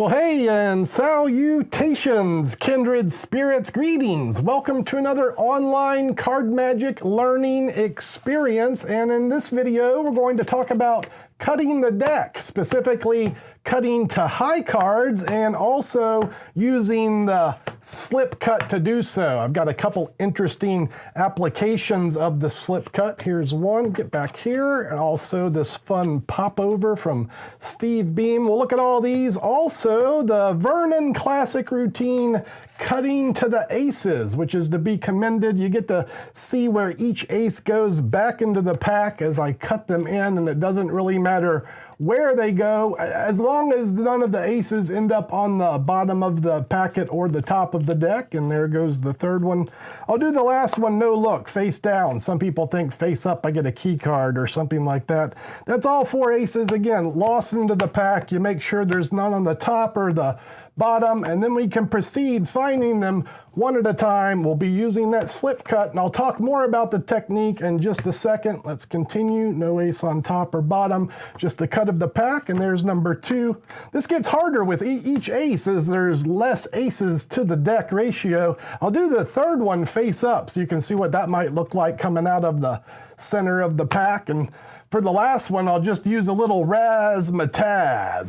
Well, hey, and salutations, kindred spirits, greetings. Welcome to another online card magic learning experience. And in this video, we're going to talk about cutting the deck, specifically cutting to high cards and also using the slip cut to do so. I've got a couple interesting applications of the slip cut. Here's one, get back here, and also this fun popover from Steve Beam. We'll look at all these. Also, the Vernon classic routine, cutting to the aces, which is to be commended. You get to see where each ace goes back into the pack as I cut them in, and it doesn't really matter where they go, as long as none of the aces end up on the bottom of the packet or the top of the deck. And there goes the third one. I'll do the last one, no look, face down. Some people think face up, I get a key card or something like that. That's all four aces, again, lost into the pack. You make sure there's none on the top or the bottom, and then we can proceed finding them one at a time. We'll be using that slip cut, and I'll talk more about the technique in just a second. Let's continue. No ace on top or bottom, just a cut of the pack, and there's number two. This gets harder with each ace as there's less aces to the deck ratio. I'll do the third one face up so you can see what that might look like coming out of the center of the pack. And for the last one, I'll just use a little razzmatazz,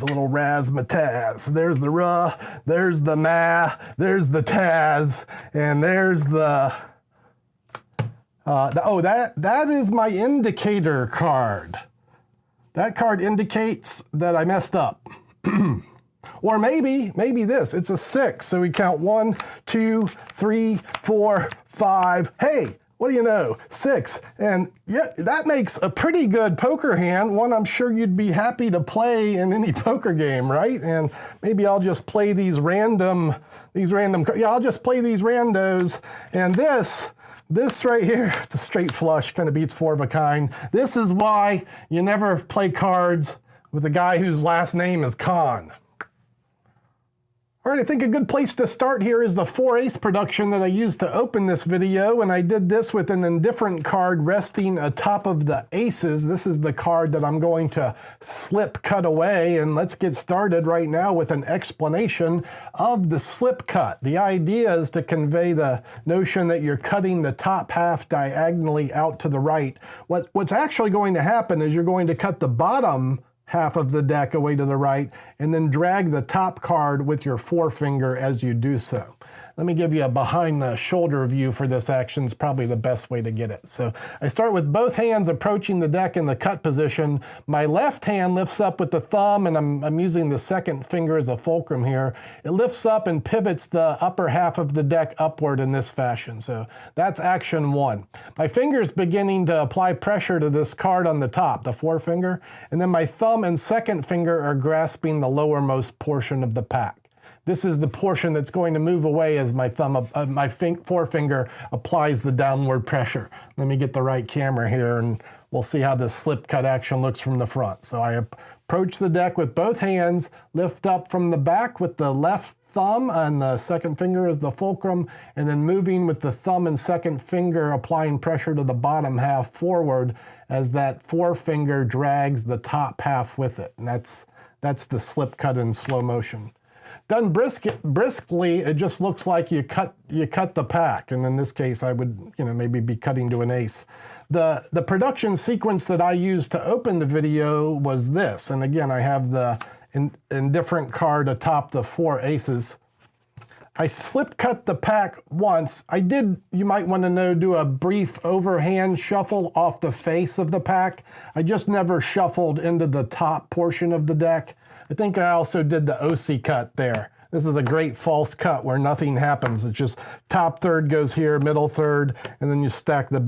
So there's the ra, there's the ma, there's the taz, and there's the, that is my indicator card. That card indicates that I messed up. Or maybe this, it's a 6, so we count 1, 2, 3, 4, 5, hey, what do you know? 6. And yeah, that makes a pretty good poker hand, one I'm sure you'd be happy to play in any poker game, right? And maybe I'll just play these random, I'll just play these randos. And this right here, it's a straight flush, kind of beats 4 of a kind. This is why you never play cards with a guy whose last name is Conn. All right, I think a good place to start here is the 4-ace production that I used to open this video, and I did this with an indifferent card resting atop of the aces. This is the card that I'm going to slip cut away, and let's get started right now with an explanation of the slip cut. The idea is to convey the notion that you're cutting the top half diagonally out to the right. What's actually going to happen is you're going to cut the bottom half of the deck away to the right, and then drag the top card with your forefinger as you do so. Let me give you a behind the shoulder view for this action. It's probably the best way to get it. So I start with both hands approaching the deck in the cut position. My left hand lifts up with the thumb, and I'm using the second finger as a fulcrum here. It lifts up and pivots the upper half of the deck upward in this fashion. So that's action 1. My finger's beginning to apply pressure to this card on the top, the forefinger, and then my thumb and second finger are grasping the lowermost portion of the pack. This is the portion that's going to move away as my forefinger applies the downward pressure. Let me get the right camera here, and we'll see how this slip cut action looks from the front. So I approach the deck with both hands, lift up from the back with the left thumb, and the second finger is the fulcrum, and then moving with the thumb and second finger applying pressure to the bottom half forward as that forefinger drags the top half with it. And that's the slip cut in slow motion. Done briskly, it just looks like you cut the pack, and in this case, I would maybe be cutting to an ace. The production sequence that I used to open the video was this, and again, I have the indifferent card atop the 4 aces. I slip cut the pack once. I did, you might want to know, do a brief overhand shuffle off the face of the pack. I just never shuffled into the top portion of the deck. I think I also did the OC cut there. This is a great false cut where nothing happens. It's just top third goes here, middle third, and then you stack the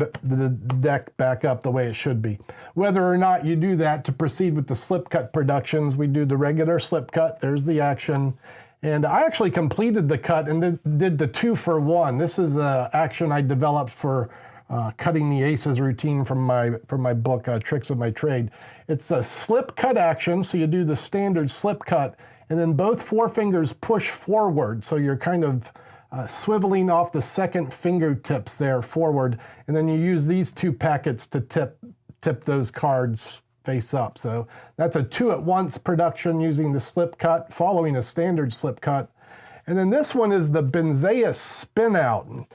deck back up the way it should be. Whether or not you do that to proceed with the slip cut productions, we do the regular slip cut. There's the action. And I actually completed the cut and did the 2-for-1. This is an action I developed for cutting the aces routine from my book, Tricks of My Trade. It's a slip cut action, so you do the standard slip cut, and then both forefingers push forward, so you're kind of swiveling off the second fingertips there forward, and then you use these 2 packets to tip those cards face up. So that's a 2-at-once production using the slip cut, following a standard slip cut. And then this one is the Benzais Spin-Out.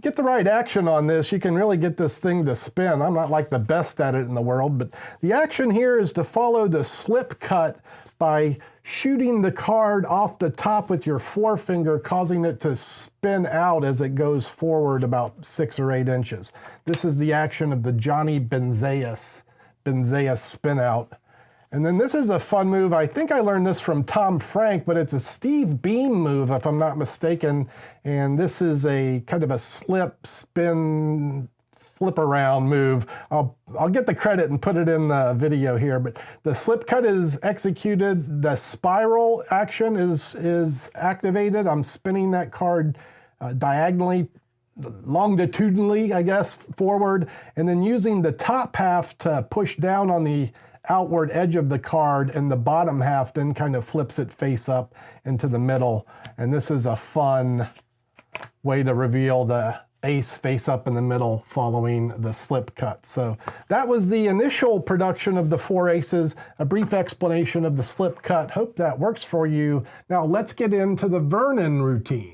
Get the right action on this, you can really get this thing to spin. I'm not like the best at it in the world, but the action here is to follow the slip cut by shooting the card off the top with your forefinger, causing it to spin out as it goes forward about 6 or 8 inches. This is the action of the Johnny Benzais Spin-Out. And then this is a fun move. I think I learned this from Tom Frank, but it's a Steve Beam move, if I'm not mistaken. And this is a kind of a slip, spin, flip around move. I'll get the credit and put it in the video here, but the slip cut is executed. The spiral action is activated. I'm spinning that card diagonally, longitudinally, I guess, forward, and then using the top half to push down on the outward edge of the card, and the bottom half then kind of flips it face up into the middle. And this is a fun way to reveal the ace face up in the middle following the slip cut. So that was the initial production of the 4 aces, a brief explanation of the slip cut. Hope that works for you. Now let's get into the Vernon routine.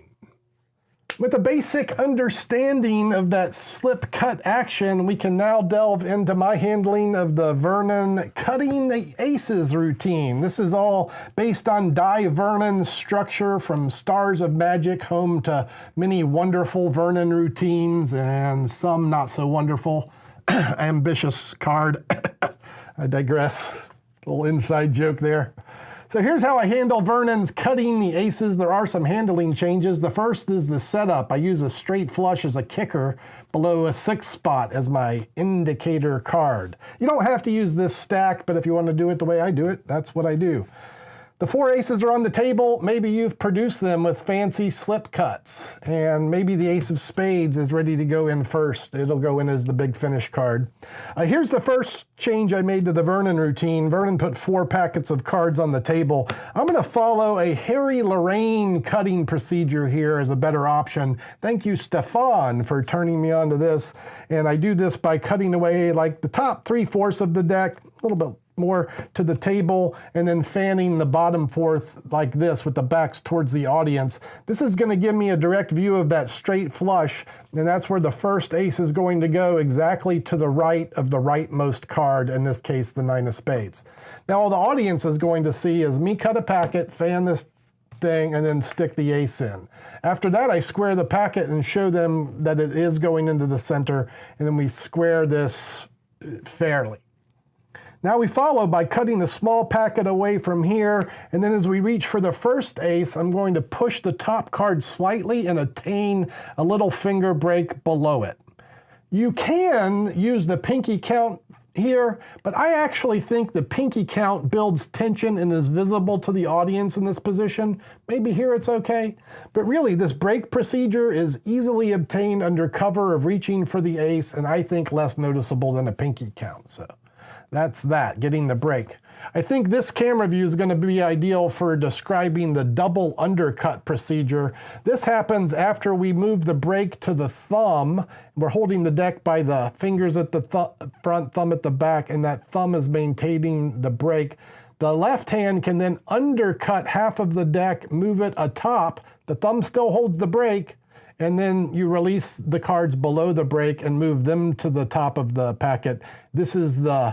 With a basic understanding of that slip cut action, we can now delve into my handling of the Vernon cutting the aces routine. This is all based on Dai Vernon's structure, from Stars of Magic home to many wonderful Vernon routines and some not so wonderful. Ambitious card. I digress. Little inside joke there. So here's how I handle Vernon's cutting the aces. There are some handling changes. The first is the setup. I use a straight flush as a kicker below a 6th spot as my indicator card. You don't have to use this stack, but if you want to do it the way I do it, that's what I do. The 4 aces are on the table. Maybe you've produced them with fancy slip cuts, and maybe the ace of spades is ready to go in first. It'll go in as the big finish card. Here's the first change I made to the Vernon routine. Vernon put 4 packets of cards on the table. I'm going to follow a Harry Lorraine cutting procedure here as a better option. Thank you, Stefan, for turning me on to this. And I do this by cutting away like the top 3/4 of the deck, a little bit more to the table, and then fanning the bottom 4th like this with the backs towards the audience. This is going to give me a direct view of that straight flush, and that's where the first ace is going to go, exactly to the right of the rightmost card, in this case the 9 of spades. Now all the audience is going to see is me cut a packet, fan this thing, and then stick the ace in. After that, I square the packet and show them that it is going into the center, and then we square this fairly. Now we follow by cutting a small packet away from here, and then as we reach for the first ace, I'm going to push the top card slightly and attain a little finger break below it. You can use the pinky count here, but I actually think the pinky count builds tension and is visible to the audience in this position. Maybe here it's okay, but really this break procedure is easily obtained under cover of reaching for the ace, and I think less noticeable than a pinky count. So that's that, getting the break. I think this camera view is going to be ideal for describing the double undercut procedure. This happens after we move the break to the thumb. We're holding the deck by the fingers at the front, thumb at the back, and that thumb is maintaining the break. The left hand can then undercut half of the deck, move it atop. The thumb still holds the break, and then you release the cards below the break and move them to the top of the packet. This is the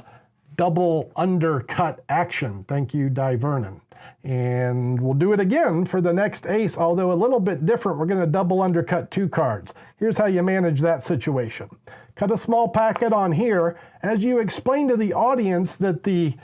double undercut action. Thank you, Dai Vernon. And we'll do it again for the next ace, although a little bit different. We're going to double undercut 2 cards. Here's how you manage that situation. Cut a small packet on here. As you explain to the audience that the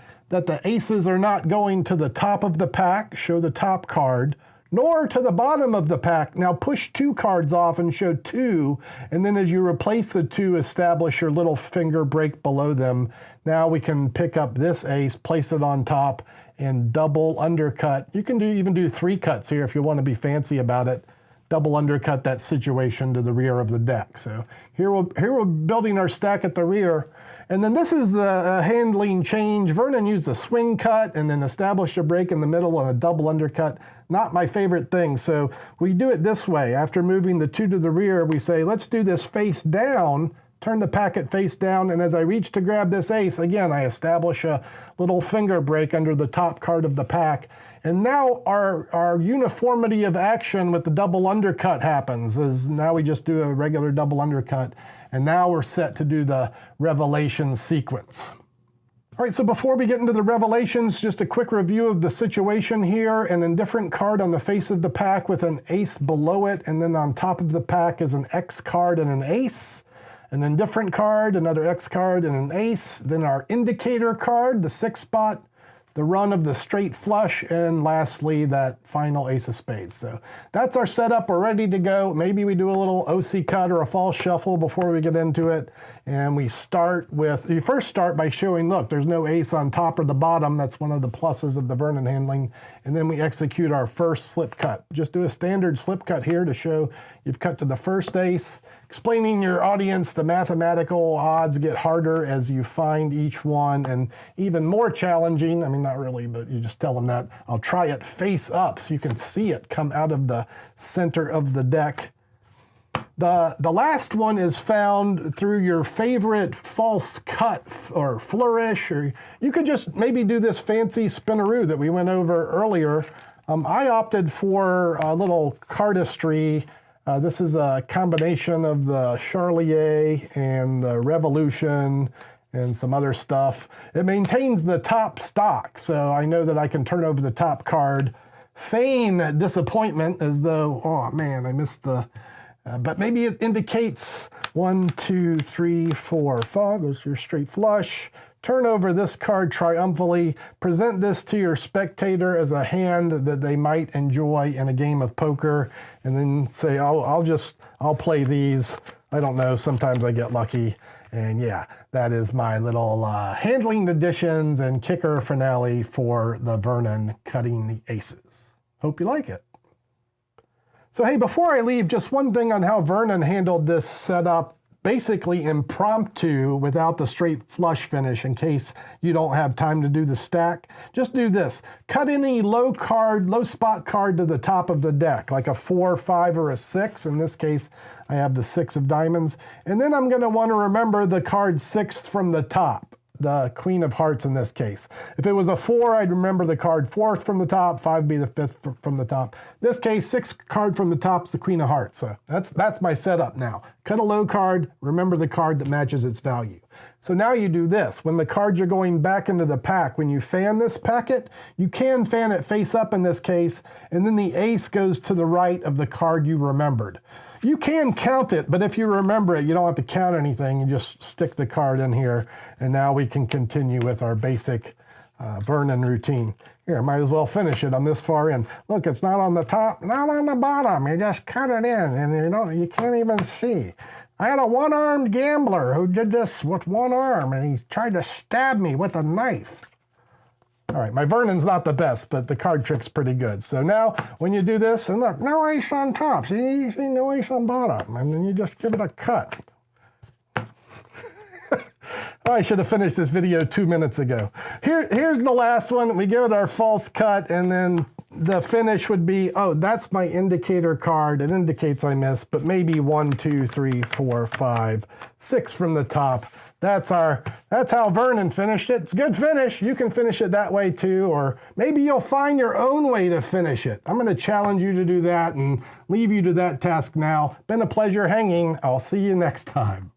aces are not going to the top of the pack, show the top card, nor to the bottom of the pack. Now push 2 cards off and show 2, and then as you replace the 2, establish your little finger break below them. Now we can pick up this ace, place it on top, and double undercut. You can even do 3 cuts here if you want to be fancy about it. Double undercut that situation to the rear of the deck. So here we're building our stack at the rear. And then this is the handling change. Vernon used a swing cut and then established a break in the middle and a double undercut. Not my favorite thing, so we do it this way. After moving the 2 to the rear, we say, let's do this face down turn the packet face down, and as I reach to grab this ace, again, I establish a little finger break under the top card of the pack. And now our uniformity of action with the double undercut happens, as now we just do a regular double undercut, and now we're set to do the revelation sequence. All right, so before we get into the revelations, just a quick review of the situation here. An indifferent card on the face of the pack with an ace below it, and then on top of the pack is an X card and an ace. An indifferent card, another X card, and an ace. Then our indicator card, the 6 spot, the run of the straight flush, and lastly, that final ace of spades. So that's our setup. We're ready to go. Maybe we do a little OC cut or a false shuffle before we get into it. And we start with, you first start by showing, look, there's no ace on top or the bottom. That's one of the pluses of the Vernon handling. And then we execute our first slip cut. Just do a standard slip cut here to show you've cut to the first ace. Explaining your audience, the mathematical odds get harder as you find each one, and even more challenging, I mean, not really, but you just tell them that. I'll try it face up so you can see it come out of the center of the deck. The last one is found through your favorite false cut or flourish, or you could just maybe do this fancy spinaroo that we went over earlier. I opted for a little cardistry. This is a combination of the Charlier and the Revolution and some other stuff. It maintains the top stock, so I know that I can turn over the top card. Feign disappointment as though, oh man, I missed the, but maybe it indicates 1, 2, 3, 4, 5, there's your straight flush. Turn over this card triumphantly, present this to your spectator as a hand that they might enjoy in a game of poker, and then say, I'll play these. I don't know, sometimes I get lucky. And yeah, that is my little handling additions and kicker finale for the Vernon cutting the aces. Hope you like it. So hey, before I leave, just one thing on how Vernon handled this setup. Basically impromptu without the straight flush finish in case you don't have time to do the stack. Just do this. Cut any low spot card to the top of the deck, like a 4, 5, or a 6. In this case, I have the 6 of diamonds. And then I'm gonna wanna remember the card 6th from the top, the Queen of Hearts in this case. If it was a 4, I'd remember the card 4th from the top, 5 be the 5th from the top. In this case, 6th card from the top is the Queen of Hearts. So that's my setup now. Cut a low card, remember the card that matches its value. So now you do this. When the cards are going back into the pack, when you fan this packet, you can fan it face up in this case, and then the ace goes to the right of the card you remembered. You can count it, but if you remember it, you don't have to count anything. You just stick the card in here, and now we can continue with our basic Vernon routine. Here, I might as well finish it. I'm this far in. Look, it's not on the top, not on the bottom. You just cut it in, and you can't even see. I had a one-armed gambler who did this with one arm, and he tried to stab me with a knife. All right, my Vernon's not the best, but the card trick's pretty good. So now, when you do this, and look, no ace on top. See, no ace on bottom. And then you just give it a cut. I should have finished this video 2 minutes ago. Here's the last one. We give it our false cut, and then the finish would be, oh, that's my indicator card. It indicates I missed, but maybe 1, 2, 3, 4, 5, 6 from the top. That's how Vernon finished it. It's a good finish. You can finish it that way too, or maybe you'll find your own way to finish it. I'm gonna challenge you to do that and leave you to that task now. Been a pleasure hanging. I'll see you next time.